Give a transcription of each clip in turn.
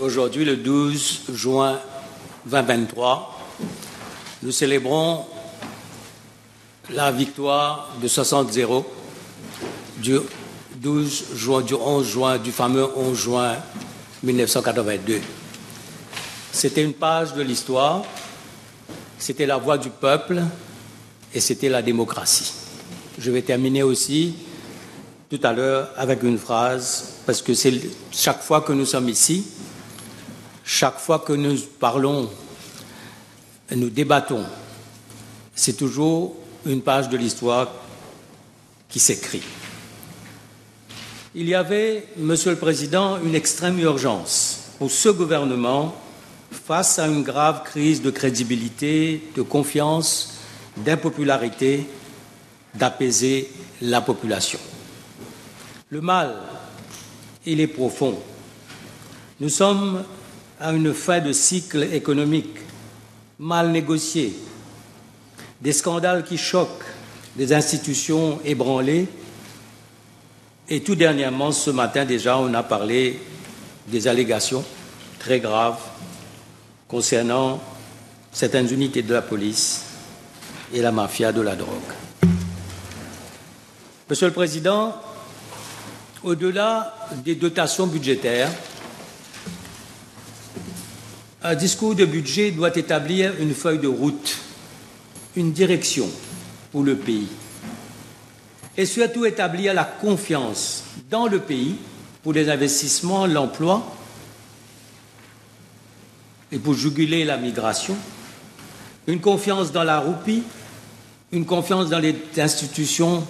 Aujourd'hui, le 12 juin 2023, nous célébrons la victoire de 60-0 du 11 juin, du fameux 11 juin 1982. C'était une page de l'histoire, c'était la voix du peuple et c'était la démocratie. Je vais terminer aussi tout à l'heure avec une phrase, parce que c'est chaque fois que nous sommes ici, chaque fois que nous parlons, nous débattons, c'est toujours une page de l'histoire qui s'écrit. Il y avait, Monsieur le Président, une extrême urgence pour ce gouvernement face à une grave crise de crédibilité, de confiance, d'impopularité, d'apaiser la population. Le mal, il est profond. Nous sommes à une fin de cycle économique mal négocié, des scandales qui choquent, des institutions ébranlées. Et tout dernièrement, ce matin déjà, on a parlé des allégations très graves concernant certaines unités de la police et la mafia de la drogue. Monsieur le Président, au-delà des dotations budgétaires, un discours de budget doit établir une feuille de route, une direction pour le pays et surtout établir la confiance dans le pays pour les investissements, l'emploi et pour juguler la migration, une confiance dans la roupie, une confiance dans les institutions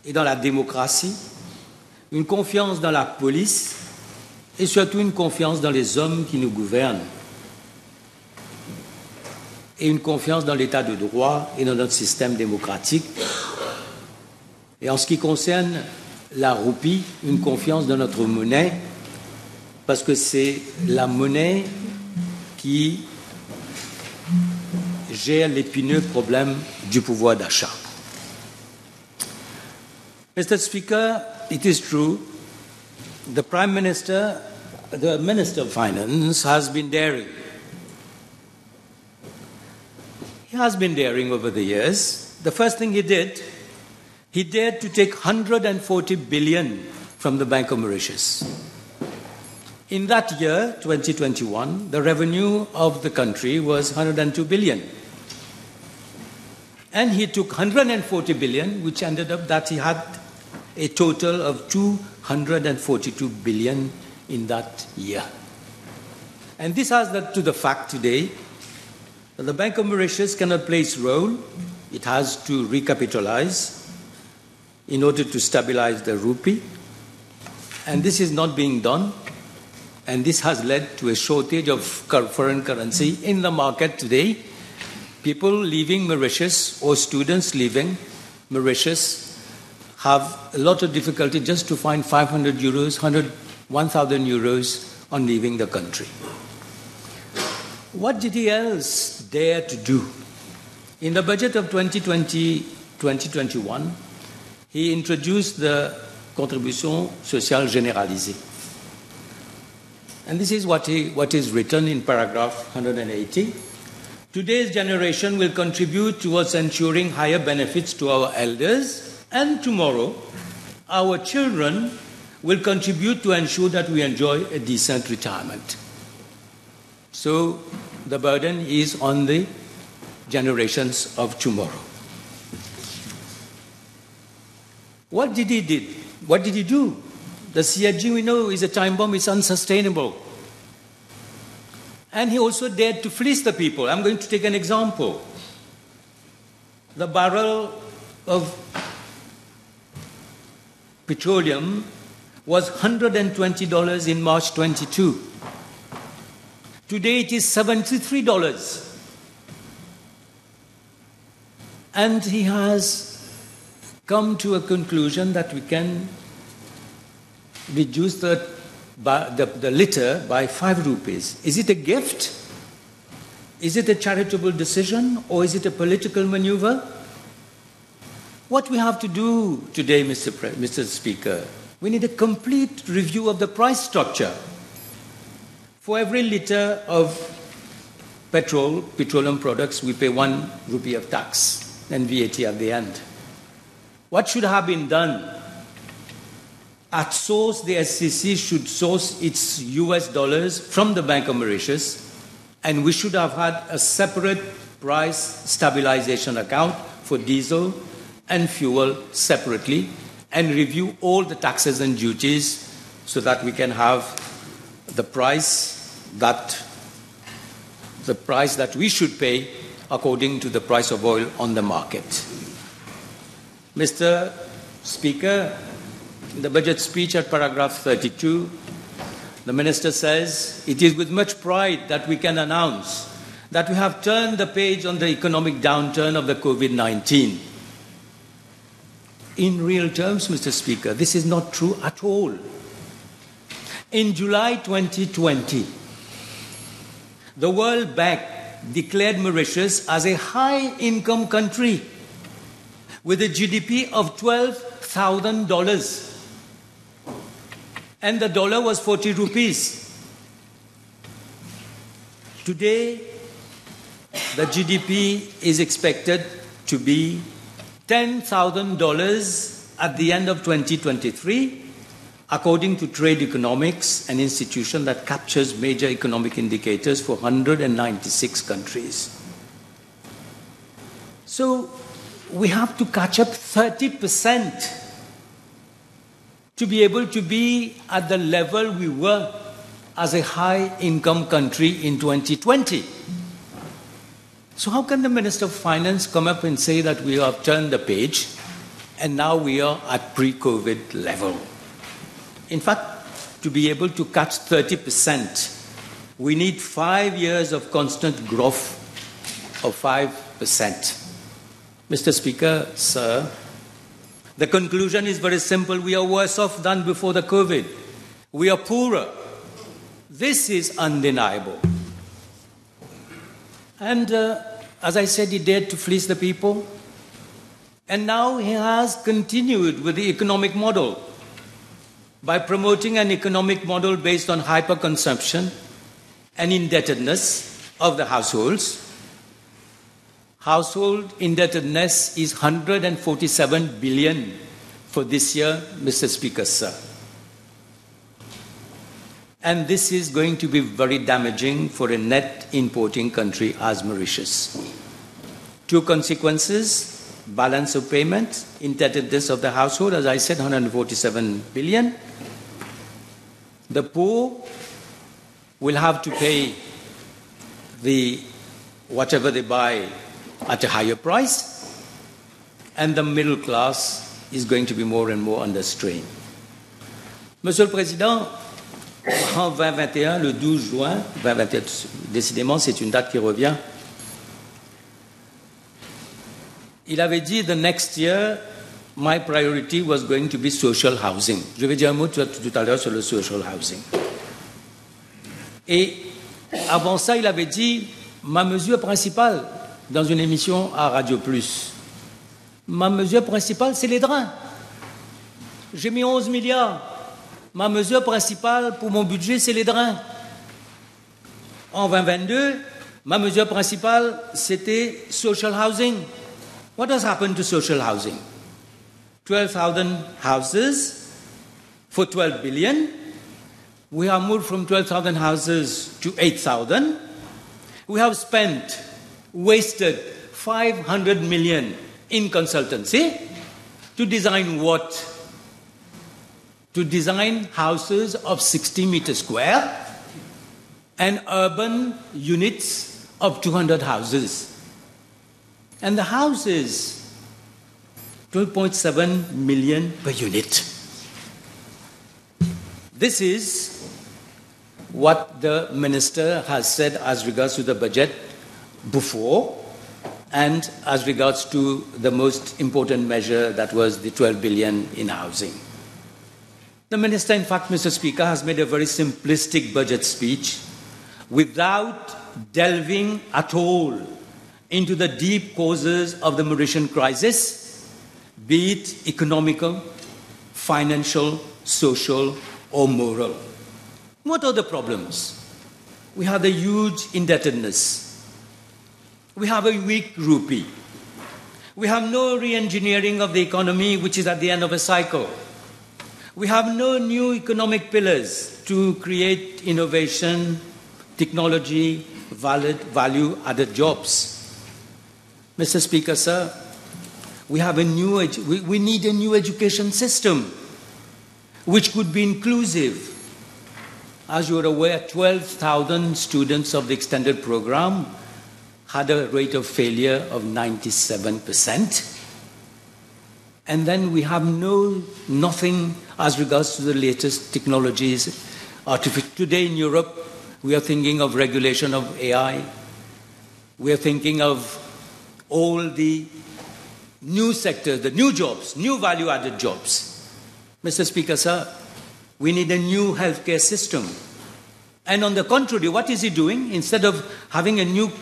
et dans la démocratie, une confiance dans la police et surtout une confiance dans les hommes qui nous gouvernent et une confiance dans l'état de droit et dans notre système démocratique. Et en ce qui concerne la roupie, une confiance dans notre monnaie, parce que c'est la monnaie qui gère l'épineux problème du pouvoir d'achat. Mr. Speaker, it is true, the Minister of Finance has been daring. He has been daring over the years. The first thing he did, he dared to take 140 billion from the Bank of Mauritius. In that year, 2021, the revenue of the country was 102 billion. And he took 140 billion, which ended up that he had a total of 242 billion in that year. And this has led to the fact today that the Bank of Mauritius cannot play its role. It has to recapitalize in order to stabilize the rupee. And this is not being done. And this has led to a shortage of foreign currency in the market today. People leaving Mauritius or students leaving Mauritius have a lot of difficulty just to find 500 euros, 1,000 euros on leaving the country. What did he else dare to do? In the budget of 2020-2021, he introduced the contribution sociale généralisée. And this is what is written in paragraph 180. Today's generation will contribute towards ensuring higher benefits to our elders, and tomorrow our children will contribute to ensure that we enjoy a decent retirement. So the burden is on the generations of tomorrow. What did he do? What did he do? The CIG, we know, is a time bomb. It's unsustainable. And he also dared to fleece the people. I'm going to take an example. The barrel of petroleum was $120 in March 22. Today it is $73. And he has come to a conclusion that we can reduce the liter by 5 rupees. Is it a gift? Is it a charitable decision? Or is it a political maneuver? What we have to do today, Mr. Speaker, we need a complete review of the price structure. For every liter of petroleum products, we pay 1 rupee of tax and VAT at the end. What should have been done? At source, the SEC should source its US dollars from the Bank of Mauritius, and we should have had a separate price stabilization account for diesel and fuel separately, and review all the taxes and duties so that we can have the price that we should pay according to the price of oil on the market. Mr. Speaker, in the budget speech at paragraph 32, the Minister says, "It is with much pride that we can announce that we have turned the page on the economic downturn of the COVID-19. In real terms, Mr. Speaker, this is not true at all. In July 2020, the World Bank declared Mauritius as a high-income country with a GDP of $12,000. And the dollar was 40 rupees. Today, the GDP is expected to be $10,000 at the end of 2023, according to Trade Economics, an institution that captures major economic indicators for 196 countries. So we have to catch up 30% to be able to be at the level we were as a high-income country in 2020. So how can the Minister of Finance come up and say that we have turned the page and now we are at pre-COVID level? In fact, to be able to catch 30%, we need 5 years of constant growth of 5%. Mr. Speaker, sir, the conclusion is very simple. We are worse off than before the COVID. We are poorer. This is undeniable. And as I said, he dared to fleece the people. And now he has continued with the economic model by promoting an economic model based on hyperconsumption and indebtedness of the households. Household indebtedness is 147 billion for this year, Mr. Speaker, sir. And this is going to be very damaging for a net importing country as Mauritius. Two consequences: balance of payment, indebtedness of the household, as I said, 147 billion. The poor will have to pay whatever they buy at a higher price, and the middle class is going to be more and more under strain. Monsieur le Président, en 2021, le 12 juin 2021, décidément c'est une date qui revient, il avait dit the next year my priority was going to be social housing. Je vais dire un mot tout à l'heure sur le social housing. Et avant ça, il avait dit ma mesure principale dans une émission à Radio Plus. Ma mesure principale, c'est les drains. J'ai mis 11 milliards. Ma mesure principale pour mon budget, c'est les drains. En 2022, ma mesure principale, c'était social housing. What has happened to social housing? 12,000 houses for 12 billion. We have moved from 12,000 houses to 8,000. We have wasted 500 million in consultancy to design what? To design houses of 60 meters square and urban units of 200 houses. And the houses, 12.7 million per unit. This is what the minister has said as regards to the budget before, and as regards to the most important measure, that was the 12 billion in housing. The minister, in fact, Mr. Speaker, has made a very simplistic budget speech without delving at all into the deep causes of the Mauritian crisis, be it economical, financial, social, or moral. What are the problems? we have a huge indebtedness. We have a weak rupee. We have no re-engineering of the economy, which is at the end of a cycle. We have no new economic pillars to create innovation, technology, value-added jobs. Mr. Speaker, sir, we need a new education system which could be inclusive. As you are aware, 12,000 students of the extended program had a rate of failure of 97%. And then we have nothing as regards to the latest technologies. Today in Europe, we are thinking of regulation of AI. We are thinking of all the new sectors, the new jobs, new value-added jobs. Mr. Speaker, sir, we need a new healthcare system. And on the contrary, what is he doing? Instead of having a new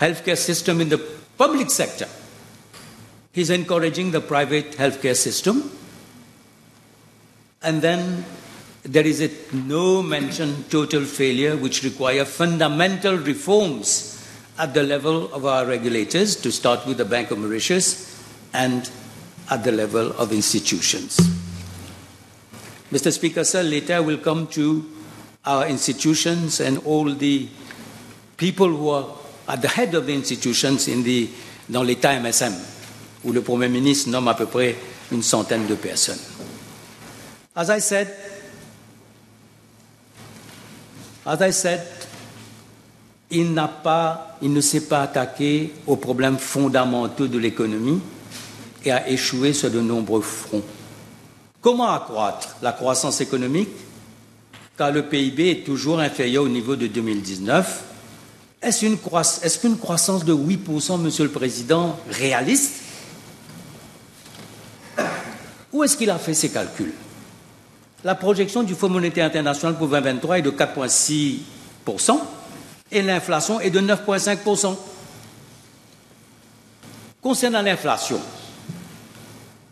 healthcare system in the public sector, he's encouraging the private healthcare system. And then there is no mention, total failure, which require fundamental reforms at the level of our regulators, to start with the Bank of Mauritius, and at the level of institutions. Mr. Speaker, sir, later we'll come to our institutions and all the people who are at the head of the institutions dans l'État MSM, où le Premier ministre nomme à peu près une centaine de personnes. As I said, il ne s'est pas attaqué aux problèmes fondamentaux de l'économie et a échoué sur de nombreux fronts. Comment accroître la croissance économique, car le PIB est toujours inférieur au niveau de 2019? Est-ce qu'une croissance de 8%, Monsieur le Président, réaliste? Où est-ce qu'il a fait ses calculs? La projection du Fonds monétaire international pour 2023 est de 4,6% et l'inflation est de 9,5%. Concernant l'inflation,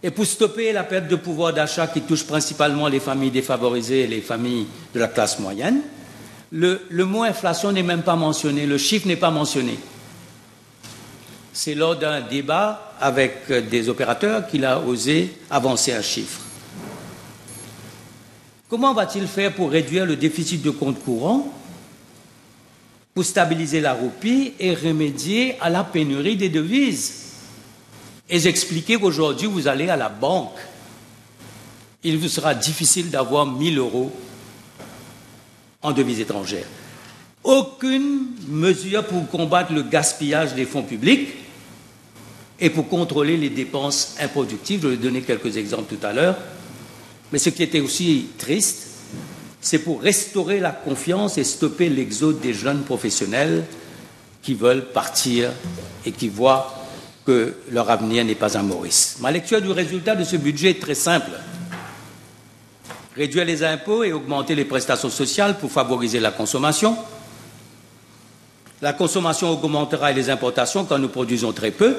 et pour stopper la perte de pouvoir d'achat qui touche principalement les familles défavorisées et les familles de la classe moyenne, le mot inflation n'est même pas mentionné, le chiffre n'est pas mentionné. C'est lors d'un débat avec des opérateurs qu'il a osé avancer un chiffre. Comment va-t-il faire pour réduire le déficit de compte courant, pour stabiliser la roupie et remédier à la pénurie des devises? Et j'expliquais qu'aujourd'hui, vous allez à la banque. Il vous sera difficile d'avoir 1 000 € en devises étrangères. Aucune mesure pour combattre le gaspillage des fonds publics et pour contrôler les dépenses improductives. Je vais donner quelques exemples tout à l'heure. Mais ce qui était aussi triste, c'est pour restaurer la confiance et stopper l'exode des jeunes professionnels qui veulent partir et qui voient que leur avenir n'est pas à Maurice. Ma lecture du résultat de ce budget est très simple. Réduire les impôts et augmenter les prestations sociales pour favoriser la consommation. La consommation augmentera et les importations quand nous produisons très peu.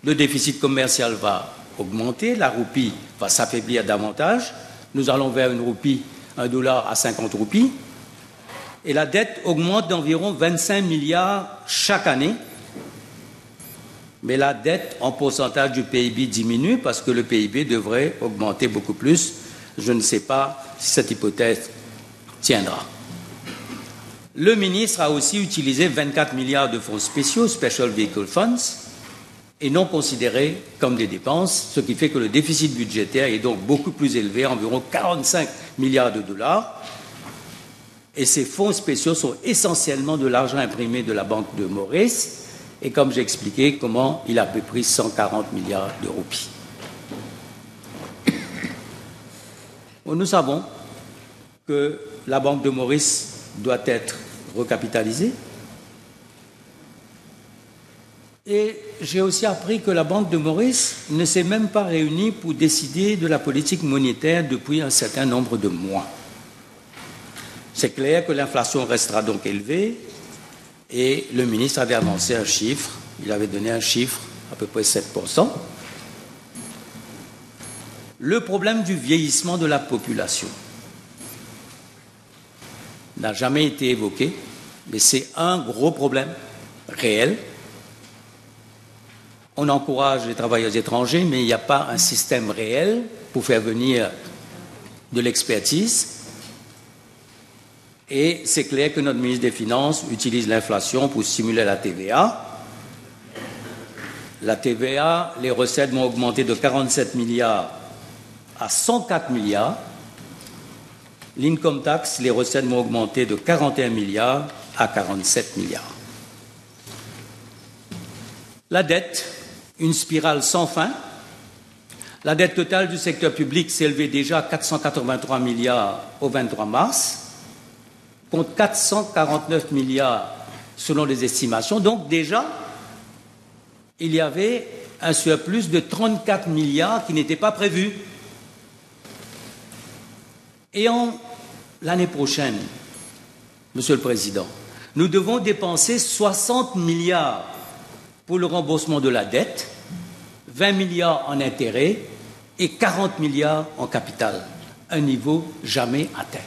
Le déficit commercial va augmenter, la roupie va s'affaiblir davantage. Nous allons vers une roupie, $1 à 50 roupies. Et la dette augmente d'environ 25 milliards chaque année. Mais la dette en pourcentage du PIB diminue parce que le PIB devrait augmenter beaucoup plus. Je ne sais pas si cette hypothèse tiendra. Le ministre a aussi utilisé 24 milliards de fonds spéciaux, Special Vehicle Funds, et non considérés comme des dépenses, ce qui fait que le déficit budgétaire est donc beaucoup plus élevé, environ 45 milliards de dollars. Et ces fonds spéciaux sont essentiellement de l'argent imprimé de la Banque de Maurice, et comme j'ai expliqué, comment il a pris 140 milliards de roupies. Nous savons que la Banque de Maurice doit être recapitalisée. Et j'ai aussi appris que la Banque de Maurice ne s'est même pas réunie pour décider de la politique monétaire depuis un certain nombre de mois. C'est clair que l'inflation restera donc élevée. Et le ministre avait avancé un chiffre, il avait donné un chiffre, à peu près 7%. Le problème du vieillissement de la population n'a jamais été évoqué mais c'est un gros problème réel. On encourage les travailleurs étrangers, mais il n'y a pas un système réel pour faire venir de l'expertise. Et c'est clair que notre ministre des Finances utilise l'inflation pour stimuler la TVA. La TVA, les recettes vont augmenter de 47 milliards à 104 milliards. L'income tax, les recettes vont augmenter de 41 milliards à 47 milliards. La dette, une spirale sans fin. La dette totale du secteur public s'élevait déjà à 483 milliards au 23 mars, contre 449 milliards selon les estimations. Donc déjà, il y avait un surplus de 34 milliards qui n'était pas prévu. Et l'année prochaine, Monsieur le Président, nous devons dépenser 60 milliards pour le remboursement de la dette, 20 milliards en intérêts et 40 milliards en capital, un niveau jamais atteint.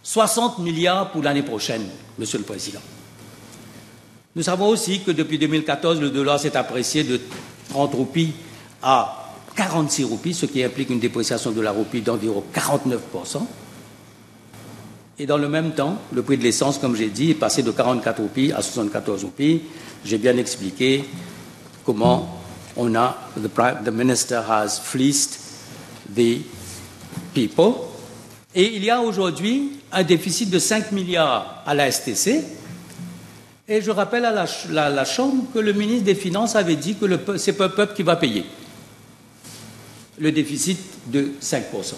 60 milliards pour l'année prochaine, Monsieur le Président. Nous savons aussi que depuis 2014, le dollar s'est apprécié de 30 roupies à 46 roupies, ce qui implique une dépréciation de la roupie d'environ 49%. Et dans le même temps, le prix de l'essence, comme j'ai dit, est passé de 44 roupies à 74 roupies. J'ai bien expliqué comment the minister has fleeced the people. Et il y a aujourd'hui un déficit de 5 milliards à la STC. Et je rappelle à la Chambre que le ministre des Finances avait dit que c'est le peuple qui va payer le déficit de 5%.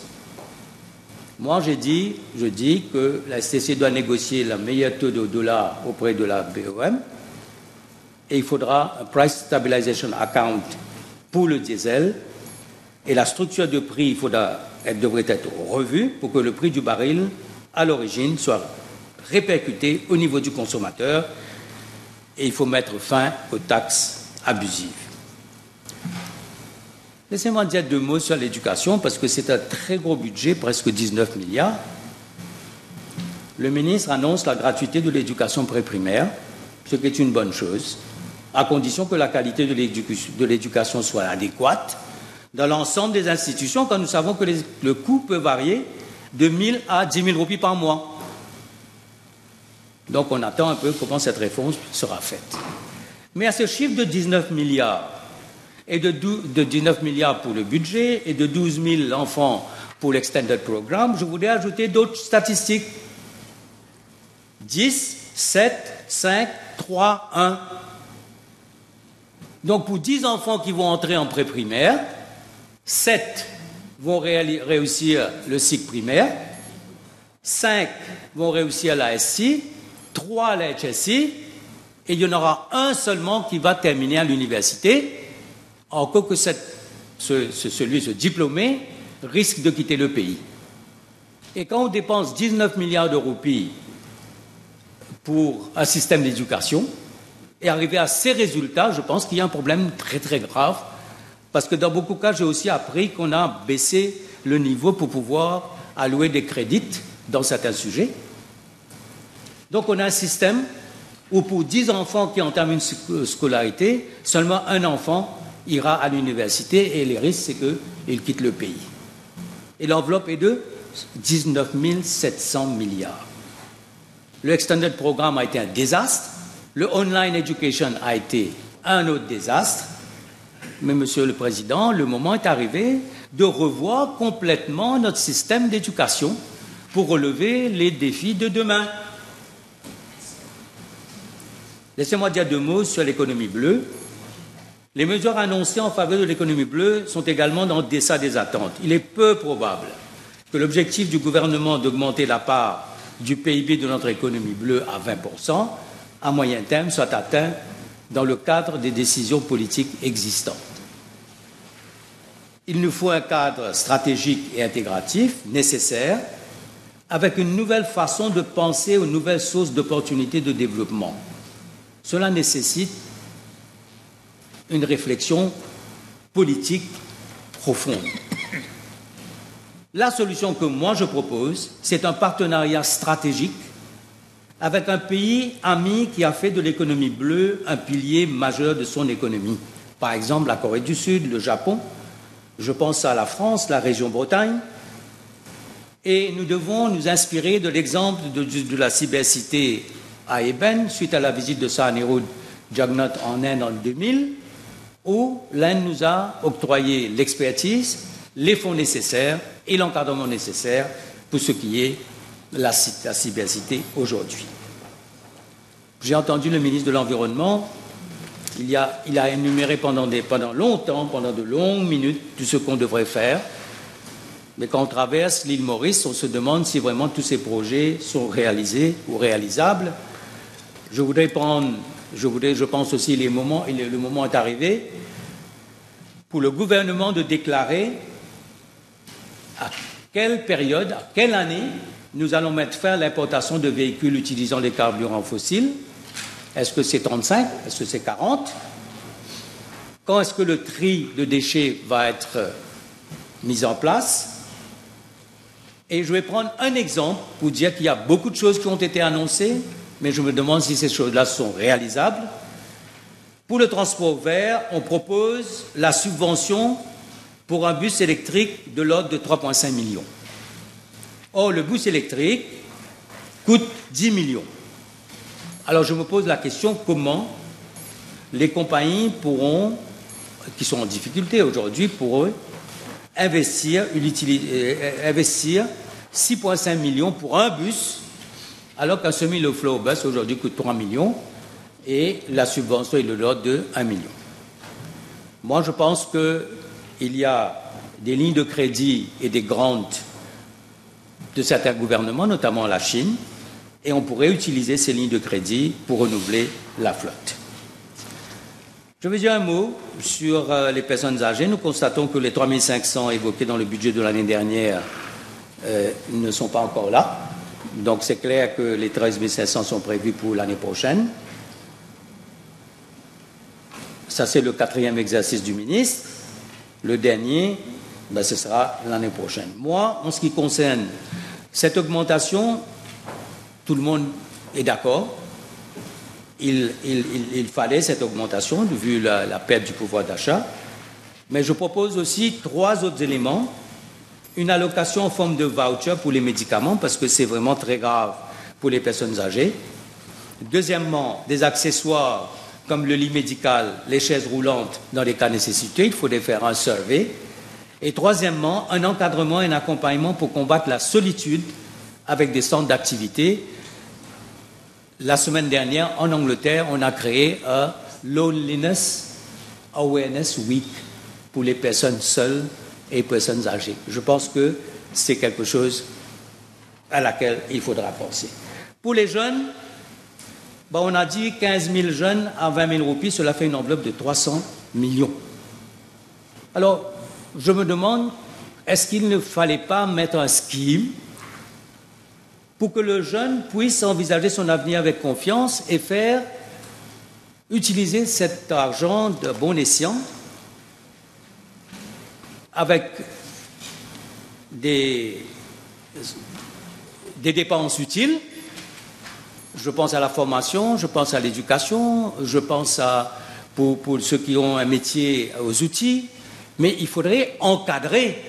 Moi, je dis que la STC doit négocier le meilleur taux de dollar auprès de la BOM et il faudra un Price Stabilization Account pour le diesel et la structure de prix devrait être revue pour que le prix du baril à l'origine soit répercuté au niveau du consommateur et il faut mettre fin aux taxes abusives. Laissez-moi dire 2 mots sur l'éducation parce que c'est un très gros budget, presque 19 milliards. Le ministre annonce la gratuité de l'éducation préprimaire, ce qui est une bonne chose, à condition que la qualité de l'éducation soit adéquate dans l'ensemble des institutions, quand nous savons que le coût peut varier de 1 000 à 10 000 roupies par mois. Donc on attend un peu comment cette réforme sera faite. Mais à ce chiffre de 19 milliards, et de 19 milliards pour le budget et de 12 000 enfants pour l'Extended Programme, je voudrais ajouter d'autres statistiques. 10, 7, 5, 3, 1. Donc pour 10 enfants qui vont entrer en préprimaire, 7 vont réussir le cycle primaire, 5 vont réussir la SI, 3 la HSI, et il y en aura un seulement qui va terminer à l'université, encore que ce diplômé risque de quitter le pays. Et quand on dépense 19 milliards de roupies pour un système d'éducation, et arriver à ces résultats, je pense qu'il y a un problème très très grave, parce que dans beaucoup de cas, j'ai aussi appris qu'on a baissé le niveau pour pouvoir allouer des crédits dans certains sujets. Donc on a un système où pour 10 enfants qui entament une scolarité, seulement un enfant ira à l'université et les risques, c'est qu'il quitte le pays. Et l'enveloppe est de 19 700 milliards. Le Extended Programme a été un désastre. Le Online Education a été un autre désastre. Mais, Monsieur le Président, le moment est arrivé de revoir complètement notre système d'éducation pour relever les défis de demain. Laissez-moi dire 2 mots sur l'économie bleue. Les mesures annoncées en faveur de l'économie bleue sont également en deçà des attentes. Il est peu probable que l'objectif du gouvernement d'augmenter la part du PIB de notre économie bleue à 20% à moyen terme soit atteint dans le cadre des décisions politiques existantes. Il nous faut un cadre stratégique et intégratif nécessaire avec une nouvelle façon de penser aux nouvelles sources d'opportunités de développement. Cela nécessite une réflexion politique profonde. La solution que moi je propose, c'est un partenariat stratégique avec un pays ami qui a fait de l'économie bleue un pilier majeur de son économie. Par exemple, la Corée du Sud, le Japon. Je pense à la France, la région Bretagne. Et nous devons nous inspirer de l'exemple de la cybercité à Eben, suite à la visite de Sahanirud Jagannath en Inde en 2000, où l'Inde nous a octroyé l'expertise, les fonds nécessaires et l'encadrement nécessaire pour ce qui est la cybercité aujourd'hui. J'ai entendu le ministre de l'Environnement, il a énuméré pendant longtemps, pendant de longues minutes, tout ce qu'on devrait faire. Mais quand on traverse l'île Maurice, on se demande si vraiment tous ces projets sont réalisés ou réalisables. Je pense aussi le moment est arrivé pour le gouvernement de déclarer à quelle période, à quelle année nous allons mettre fin à l'importation de véhicules utilisant des carburants fossiles. Est-ce que c'est 35? Est-ce que c'est 40? Quand est-ce que le tri de déchets va être mis en place? Et je vais prendre un exemple pour dire qu'il y a beaucoup de choses qui ont été annoncées, mais je me demande si ces choses-là sont réalisables. Pour le transport vert, on propose la subvention pour un bus électrique de l'ordre de 3,5 millions. Or, le bus électrique coûte 10 millions. Alors, je me pose la question, comment les compagnies qui sont en difficulté aujourd'hui, pourront investir 6,5 millions pour un bus, alors qu'un semi-low flow bus aujourd'hui coûte 3 millions et la subvention est de l'ordre de 1 million. Moi, je pense qu'il y a des lignes de crédit et des grants de certains gouvernements, notamment la Chine, et on pourrait utiliser ces lignes de crédit pour renouveler la flotte. Je vais dire un mot sur les personnes âgées. Nous constatons que les 3 500 évoqués dans le budget de l'année dernière ne sont pas encore là. Donc c'est clair que les 13 500 sont prévus pour l'année prochaine. Ça, c'est le 4e exercice du ministre. Le dernier, ce sera l'année prochaine. Moi, en ce qui concerne cette augmentation, tout le monde est d'accord. Il fallait cette augmentation, vu la perte du pouvoir d'achat. Mais je propose aussi 3 autres éléments. Une allocation en forme de voucher pour les médicaments, parce que c'est vraiment très grave pour les personnes âgées. Deuxièmement, des accessoires comme le lit médical, les chaises roulantes dans les cas nécessités. Il faudrait faire un survey. Et troisièmement, un encadrement et un accompagnement pour combattre la solitude avec des centres d'activité. La semaine dernière, en Angleterre, on a créé un Loneliness Awareness Week pour les personnes seules et personnes âgées. Je pense que c'est quelque chose à laquelle il faudra penser. Pour les jeunes, on a dit 15 000 jeunes à 20 000 roupies, cela fait une enveloppe de 300 millions. Alors, je me demande, est-ce qu'il ne fallait pas mettre un scheme pour que le jeune puisse envisager son avenir avec confiance et utiliser cet argent de bon escient avec des dépenses utiles. Je pense à la formation, je pense à l'éducation, je pense pour ceux qui ont un métier, aux outils, mais il faudrait encadrer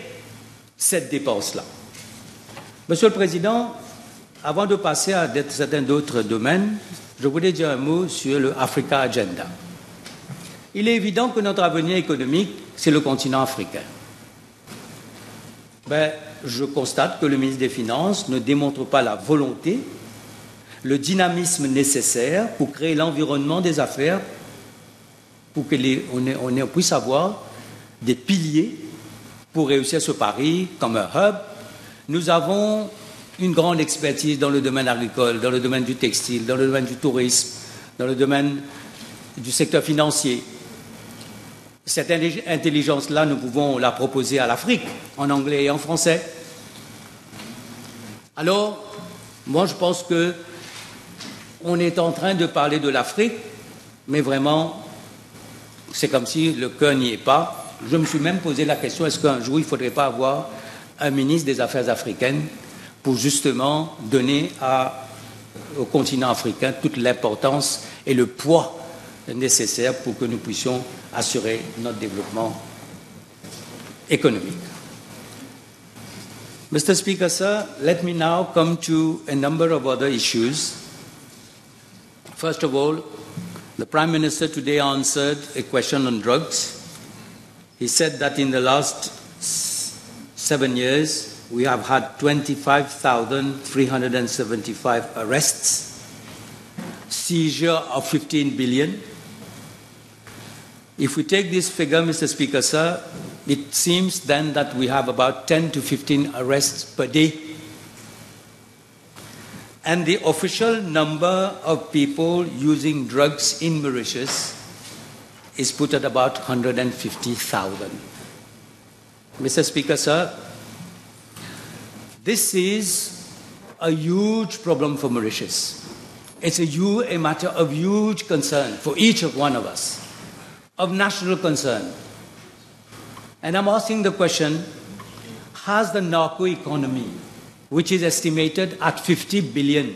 cette dépense-là. Monsieur le Président, avant de passer à certains d'autres domaines, je voulais dire un mot sur le Africa Agenda. Il est évident que notre avenir économique, c'est le continent africain. Je constate que le ministre des Finances ne démontre pas la volonté, le dynamisme nécessaire pour créer l'environnement des affaires, pour qu'on puisse avoir des piliers pour réussir ce pari comme un hub. Nous avons une grande expertise dans le domaine agricole, dans le domaine du textile, dans le domaine du tourisme, dans le domaine du secteur financier. Cette intelligence-là, nous pouvons la proposer à l'Afrique, en anglais et en français. Alors, moi, je pense qu'on est en train de parler de l'Afrique, mais vraiment, c'est comme si le cœur n'y est pas. Je me suis même posé la question, est-ce qu'un jour, il ne faudrait pas avoir un ministre des Affaires africaines pour justement donner à au continent africain toute l'importance et le poids nécessaires pour que nous puissions assurer notre développement économique. Mr. Speaker, sir, let me now come to a number of other issues. First of all, the Prime Minister today answered a question on drugs. He said that in the last 7 years, we have had 25,375 arrests, seizure of 15 billion. If we take this figure, Mr. Speaker, sir, it seems then that we have about 10 to 15 arrests per day. And the official number of people using drugs in Mauritius is put at about 150,000. Mr. Speaker, sir, this is a huge problem for Mauritius. It's a matter of huge concern for each of one of us, of national concern. And I'm asking the question, has the narco economy, which is estimated at 50 billion,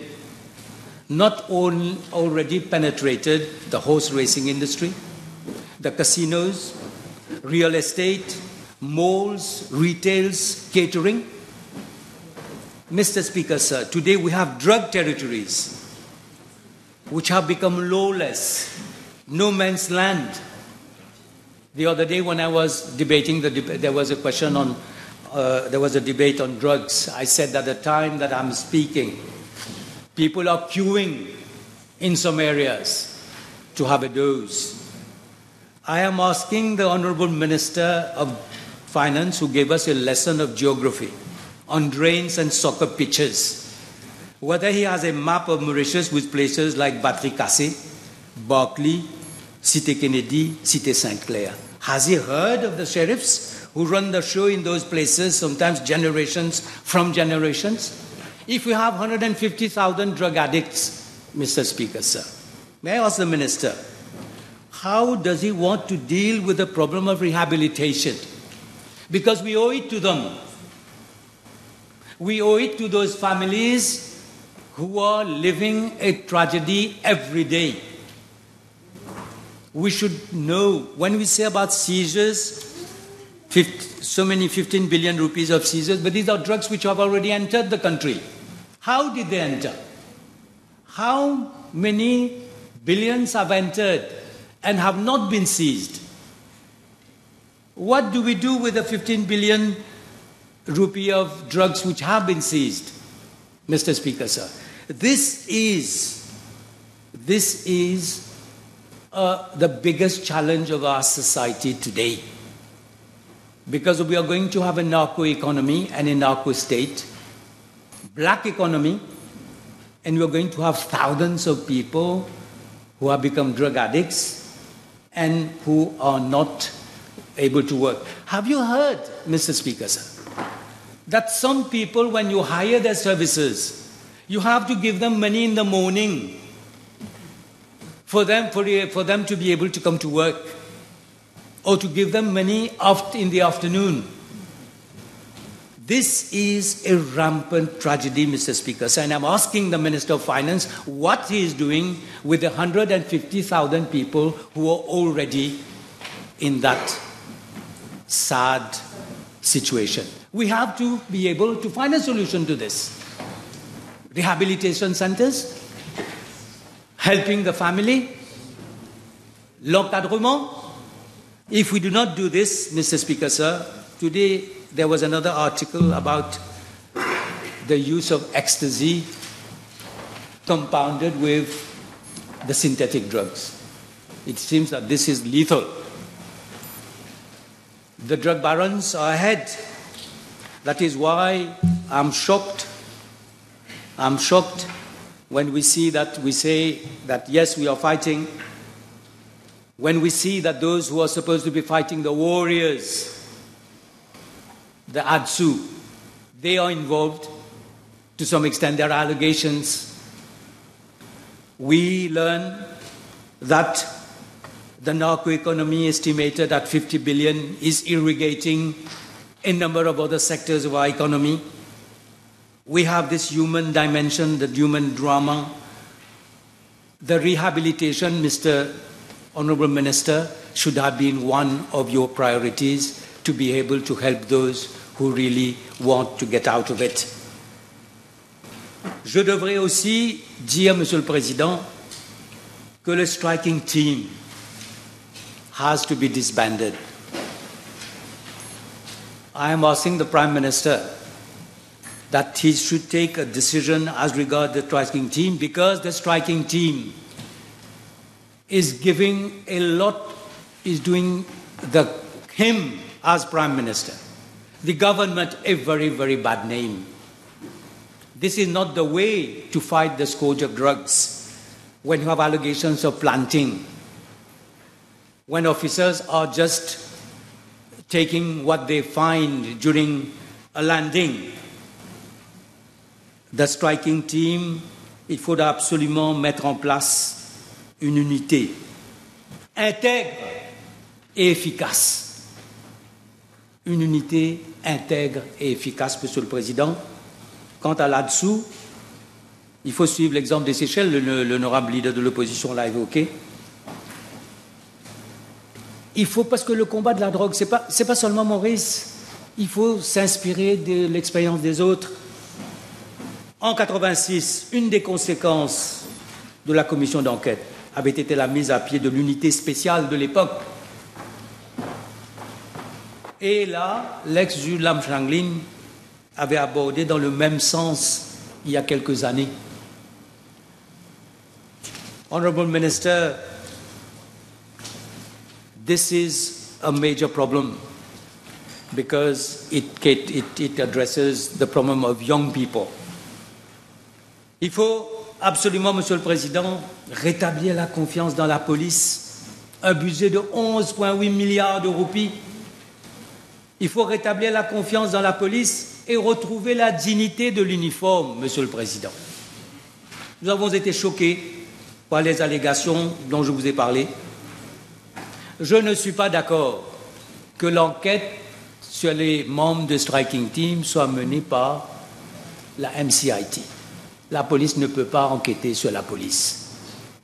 not only already penetrated the horse racing industry, the casinos, real estate, malls, retails, catering? Mr. Speaker, sir, today we have drug territories which have become lawless, no man's land. The other day when I was debating, there was a question on, there was a debate on drugs. I said at the time that I'm speaking, people are queuing in some areas to have a dose. I am asking the Honourable Minister of Finance, who gave us a lesson of geography on drains and soccer pitches, whether he has a map of Mauritius with places like Battery Cassé, Barclay, Cité Kennedy, Cité Saint-Clair. Has he heard of the sheriffs who run the show in those places, sometimes generations from generations? If we have 150,000 drug addicts, Mr. Speaker, sir, may I ask the Minister, how does he want to deal with the problem of rehabilitation? Because we owe it to them. We owe it to those families who are living a tragedy every day. We should know, when we say about seizures, so many 15 billion rupees of seizures, but these are drugs which have already entered the country. How did they enter? How many billions have entered and have not been seized? What do we do with the 15 billion rupee of drugs which have been seized? Mr. Speaker, sir, this is the biggest challenge of our society today. Because we are going to have a narco economy and a narco state, black economy, and we are going to have thousands of people who have become drug addicts and who are not able to work. Have you heard, Mr. Speaker, sir, that some people, when you hire their services, you have to give them money in the morning for them to be able to come to work, or to give them money in the afternoon? This is a rampant tragedy, Mr. Speaker. And I'm asking the Minister of Finance what he is doing with the 150,000 people who are already in that sad situation. We have to be able to find a solution to this. Rehabilitation centers, helping the family, l'encadrement. If we do not do this, Mr. Speaker, sir, today there was another article about the use of ecstasy compounded with the synthetic drugs. It seems that this is lethal. The drug barons are ahead. That is why I'm shocked. I'm shocked when we say that yes, we are fighting, when we see that those who are supposed to be fighting, the warriors, the ADSU, they are involved to some extent. There are allegations. We learn that the narco economy, estimated at 50 billion, is irrigating a number of other sectors of our economy. We have this human dimension, the human drama. The rehabilitation, Mr. Honorable Minister, should have been one of your priorities to be able to help those who really want to get out of it. Je devrais aussi dire, Monsieur le Président, que le striking team has to be disbanded. I am asking the Prime Minister that he should take a decision as regards the striking team, because the striking team is giving a lot, is doing him as Prime Minister, the government, a very, very bad name. This is not the way to fight the scourge of drugs when you have allegations of planting, when officers are just taking what they find during a landing. The striking team, il faut absolument mettre en place une unité intègre et efficace. Une unité intègre et efficace, Monsieur le Président. Quant à là-dessous, il faut suivre l'exemple des Seychelles, l'honorable leader de l'opposition l'a évoqué. Il faut, parce que le combat de la drogue, c'est pas seulement Maurice, il faut s'inspirer de l'expérience des autres. En 1986, une des conséquences de la commission d'enquête avait été la mise à pied de l'unité spéciale de l'époque. Et là, l'ex-juge Lam Changlin avait abordé dans le même sens il y a quelques années. Honorable Minister, this is a major problem because it addresses the problem of young people. Il faut absolument, Monsieur le Président, rétablir la confiance dans la police. Un budget de 11,8 milliards de roupies. Il faut rétablir la confiance dans la police et retrouver la dignité de l'uniforme, Monsieur le Président. Nous avons été choqués par les allégations dont je vous ai parlé. Je ne suis pas d'accord que l'enquête sur les membres de Striking Team soit menée par la MCIT. La police ne peut pas enquêter sur la police.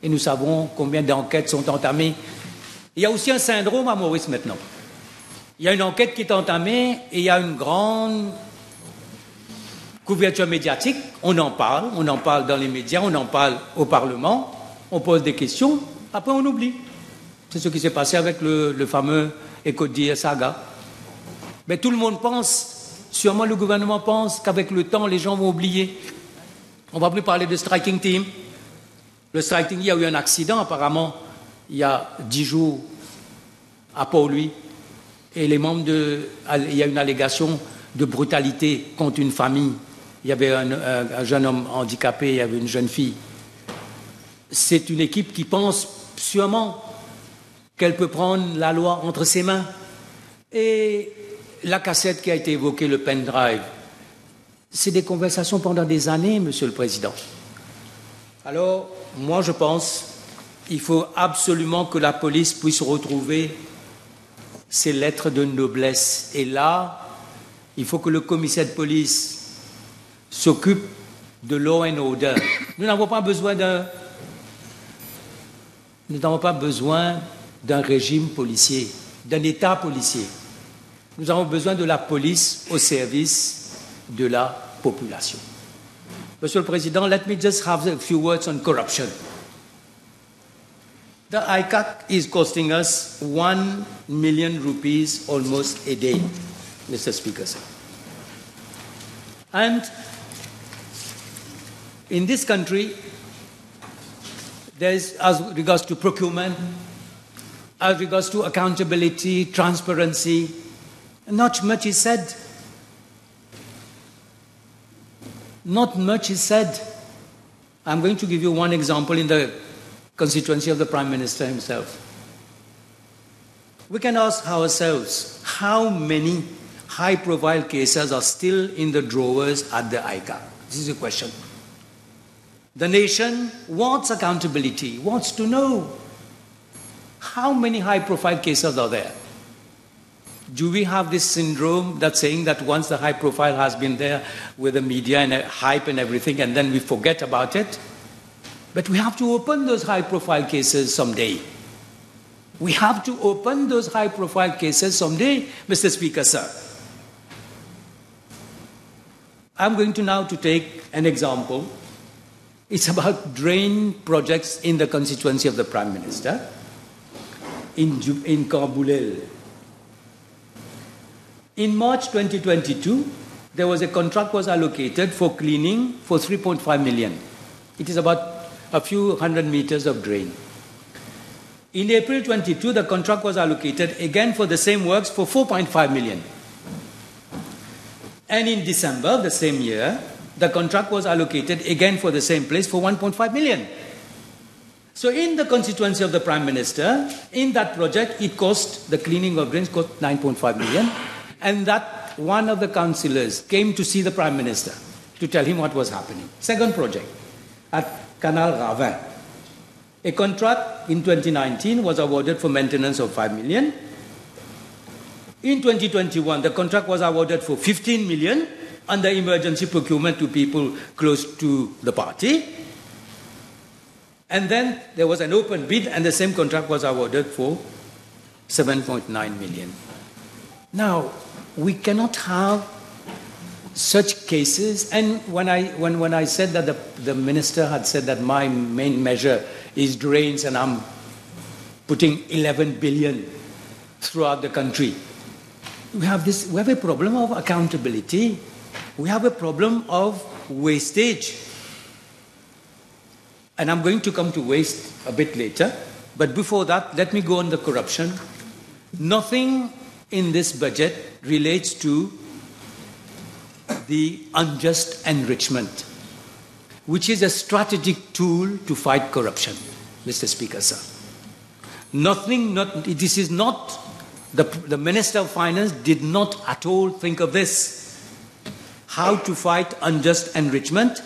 Et nous savons combien d'enquêtes sont entamées. Il y a aussi un syndrome à Maurice maintenant. Il y a une enquête qui est entamée et il y a une grande couverture médiatique. On en parle dans les médias, on en parle au Parlement, on pose des questions, après on oublie. C'est ce qui s'est passé avec le fameux Ecodir Saga. Mais tout le monde pense, sûrement le gouvernement pense qu'avec le temps, les gens vont oublier. On ne va plus parler de striking team. Le striking, il y a eu un accident apparemment il y a 10 jours à Port-Louis. Et les membres il y a une allégation de brutalité contre une famille. Il y avait un jeune homme handicapé, il y avait une jeune fille. C'est une équipe qui pense sûrement qu'elle peut prendre la loi entre ses mains. Et la cassette qui a été évoquée, le pendrive, c'est des conversations pendant des années, Monsieur le Président. Alors, moi, je pense qu'il faut absolument que la police puisse retrouver ses lettres de noblesse. Et là, il faut que le commissaire de police s'occupe de law and order. Nous n'avons pas besoin d'un régime policier, d'un État policier. Nous avons besoin de la police au service de la population. Monsieur le Président, let me just have a few words on corruption. The ICAC is costing us 1 million rupees almost a day, Mr. Speaker, sir. And in this country, there is, as regards to procurement, as regards to accountability, transparency, not much is said. Not much is said. I'm going to give you one example in the constituency of the Prime Minister himself. We can ask ourselves how many high-profile cases are still in the drawers at the ICAC. This is a question. The nation wants accountability, wants to know how many high-profile cases are there. Do we have this syndrome that's saying that once the high profile has been there with the media and hype and everything, and then we forget about it? But we have to open those high profile cases someday. We have to open those high profile cases someday, Mr. Speaker, sir. I'm going to now to take an example. It's about drain projects in the constituency of the Prime Minister in Kambulel. In March 2022, there was a contract was allocated for cleaning for 3.5 million. It is about a few hundred meters of drain. In April 22, the contract was allocated again for the same works for 4.5 million. And in December the same year, the contract was allocated again for the same place for 1.5 million. So in the constituency of the Prime Minister, in that project, it cost, the cleaning of drains cost 9.5 million. And that one of the councillors came to see the Prime Minister to tell him what was happening. Second project, at Canal Ravin. A contract in 2019 was awarded for maintenance of 5 million. In 2021, the contract was awarded for 15 million under emergency procurement to people close to the party. And then there was an open bid and the same contract was awarded for 7.9 million. Now, we cannot have such cases. And when I said that the minister had said that my main measure is drains and I'm putting 11 billion throughout the country, we have a problem of accountability. We have a problem of wastage. And I'm going to come to waste a bit later. But before that, let me go on the corruption. Nothing in this budget relates to the unjust enrichment, which is a strategic tool to fight corruption, Mr. Speaker, sir. This is not, the Minister of Finance did not at all think of this. How to fight unjust enrichment?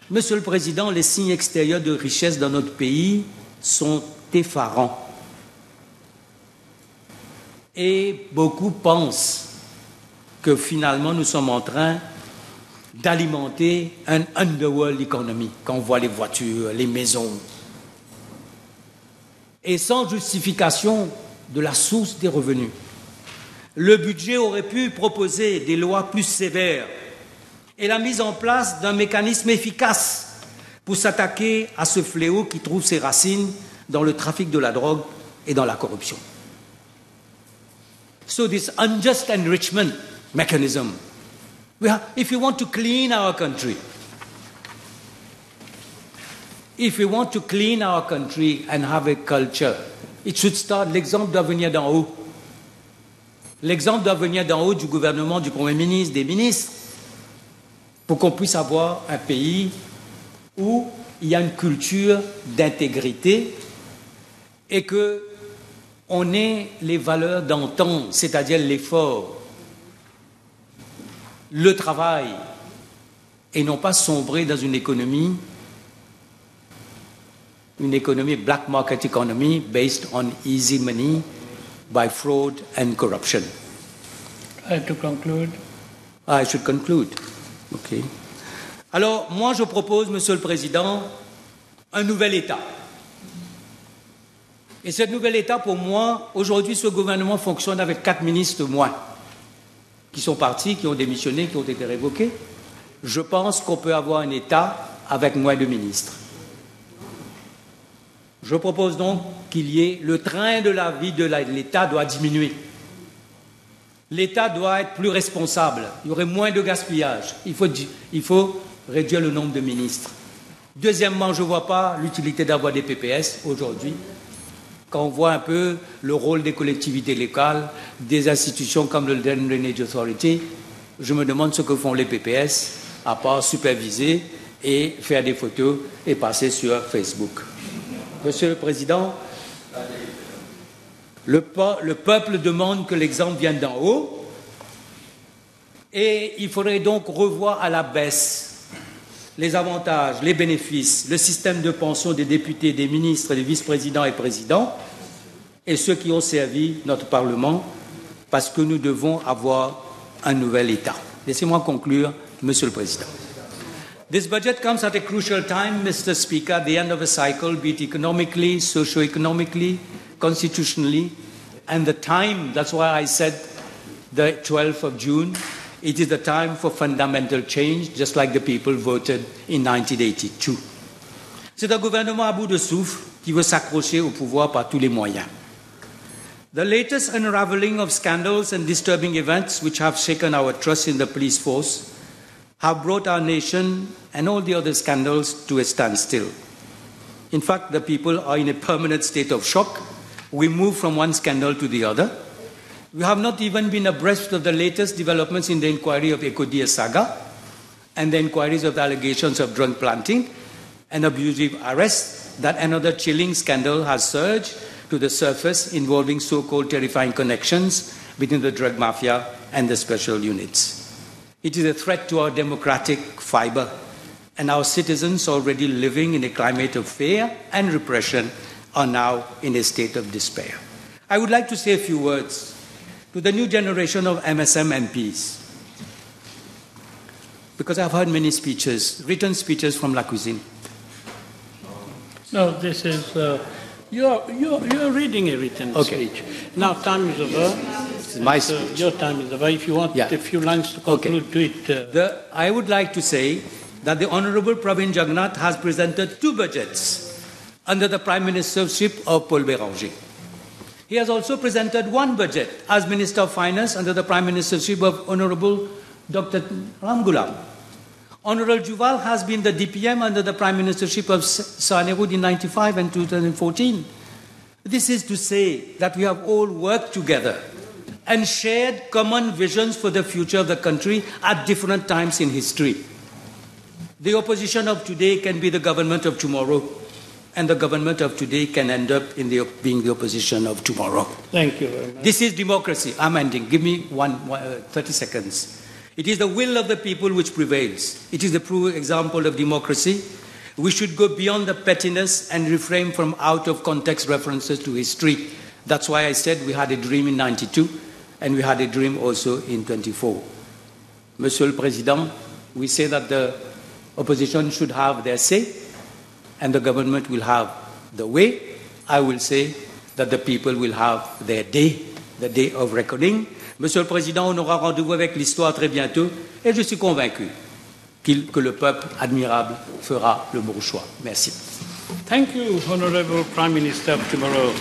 Monsieur le Président, les signes extérieurs de richesse dans notre pays sont effarants. Et beaucoup pensent que finalement nous sommes en train d'alimenter un underworld economy quand on voit les voitures, les maisons. Et sans justification de la source des revenus. Le budget aurait pu proposer des lois plus sévères et la mise en place d'un mécanisme efficace pour s'attaquer à ce fléau qui trouve ses racines dans le trafic de la drogue et dans la corruption. So this unjust enrichment mechanism, if you want to clean our country, and have a culture, it should start, l'exemple doit venir d'en haut. L'exemple doit venir d'en haut du gouvernement, du Premier ministre, des ministres, pour qu'on puisse avoir un pays où il y a une culture d'intégrité et qu'on ait les valeurs d'antan, c'est-à-dire l'effort, le travail, et non pas sombrer dans une économie black market economy based on easy money by fraud and corruption. To conclude. I should conclude. OK. Alors, moi, je propose, Monsieur le Président, un nouvel État. Et ce nouvel État, pour moi, aujourd'hui, ce gouvernement fonctionne avec 4 ministres moins, qui sont partis, qui ont démissionné, qui ont été révoqués. Je pense qu'on peut avoir un État avec moins de ministres. Je propose donc qu'il y ait le train de la vie de l'État doit diminuer. L'État doit être plus responsable. Il y aurait moins de gaspillage. Il faut réduire le nombre de ministres. Deuxièmement, je ne vois pas l'utilité d'avoir des PPS aujourd'hui. Quand on voit un peu le rôle des collectivités locales, des institutions comme le Drainage Authority, je me demande ce que font les PPS, à part superviser et faire des photos et passer sur Facebook. Monsieur le Président, le peuple demande que l'exemple vienne d'en haut et il faudrait donc revoir à la baisse les avantages, les bénéfices, le système de pension des députés, des ministres, des vice-présidents et présidents et ceux qui ont servi notre Parlement parce que nous devons avoir un nouvel État. Laissez-moi conclure, Monsieur le Président. This budget comes at a crucial time, Mr. Speaker, at the end of a cycle, be it economically, socio-economically, constitutionally, and the time, that's why I said the 12th of June, it is the time for fundamental change, just like the people voted in 1982. C'est un gouvernement à bout de souffle qui veut s'accrocher au pouvoir par tous les moyens. The latest unraveling of scandals and disturbing events which have shaken our trust in the police force have brought our nation and all the other scandals to a standstill. In fact, the people are in a permanent state of shock. We move from one scandal to the other. We have not even been abreast of the latest developments in the inquiry of Ecodia saga and the inquiries of the allegations of drug planting and abusive arrests, that another chilling scandal has surged to the surface involving so-called terrifying connections between the drug mafia and the special units. It is a threat to our democratic fiber, and our citizens already living in a climate of fear and repression are now in a state of despair. I would like to say a few words to the new generation of MSM MPs, because I've heard many speeches, written speeches from La Cuisine. No, this is, you're reading a written speech. Now time is over. My speech. Your time is over. If you want a few lines to conclude, do it. I would like to say that the Honorable Pravin Jagannath has presented two budgets under the Prime Ministership of Paul Béranger. He has also presented one budget as Minister of Finance under the Prime Ministership of Honorable Dr. Ramgoolam. Honorable Juval has been the DPM under the Prime Ministership of Sir Nehru in 1995 and 2014. This is to say that we have all worked together and shared common visions for the future of the country at different times in history. The opposition of today can be the government of tomorrow, and the government of today can end up in being the opposition of tomorrow. Thank you very much. This is democracy. I'm ending. Give me 30 seconds. It is the will of the people which prevails. It is the true example of democracy. We should go beyond the pettiness and refrain from out-of-context references to history. That's why I said we had a dream in 92, and we had a dream also in 24. Monsieur le Président, we say that the opposition should have their say, and the government will have the way. I will say that the people will have their day, the day of reckoning. Monsieur le Président, on aura rendez-vous avec l'histoire très bientôt, et je suis convaincu que le peuple admirable fera le bon choix. Merci. Thank you, Honorable Prime Minister of tomorrow.